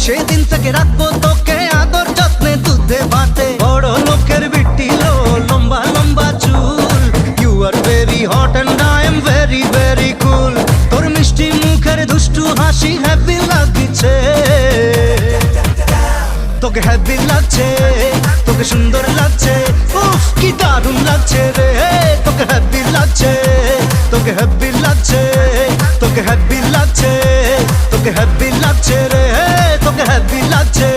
সেদিন থেকে রাখবো তোকে আদর যত্নে দুধে ভাতে। বড় লোকের বিটি লো, লম্বা লম্বা চুল। You are very hot and I am very very cool. তোর মিষ্টি মুখের দুষ্টু হাসি হ্যাপি লাগছে, তোকে হ্যাপি লাগছে, তোকে সুন্দর লাগছে। উফ কি দারুণ লাগছে রে, তোকে হ্যাপি লাগছে, তোকে হ্যাপি লাগছে, তোকে হ্যাপি লাগছে, তোকে হ্যাপি লাগছে রে, তোকে হ্যাপি লাগছে।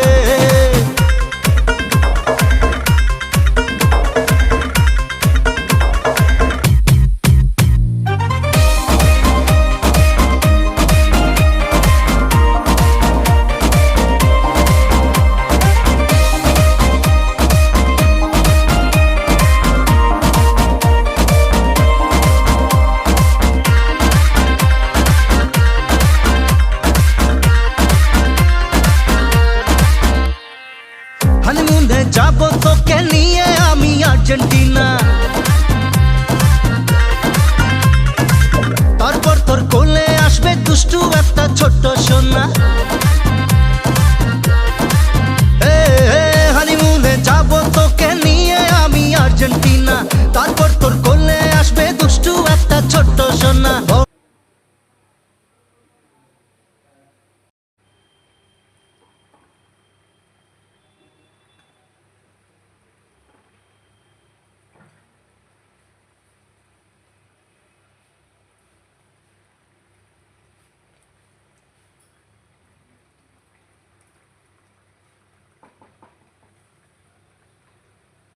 হানিমুনে যাবো তোকে নিয়ে আমি আর্জেন্টিনা, তারপর তোর কোলে আসবে দুষ্টু একটা ছোট্ট সোনা। হানিমুনে যাবো তোকে নিয়ে আমি আর্জেন্টিনা, তারপর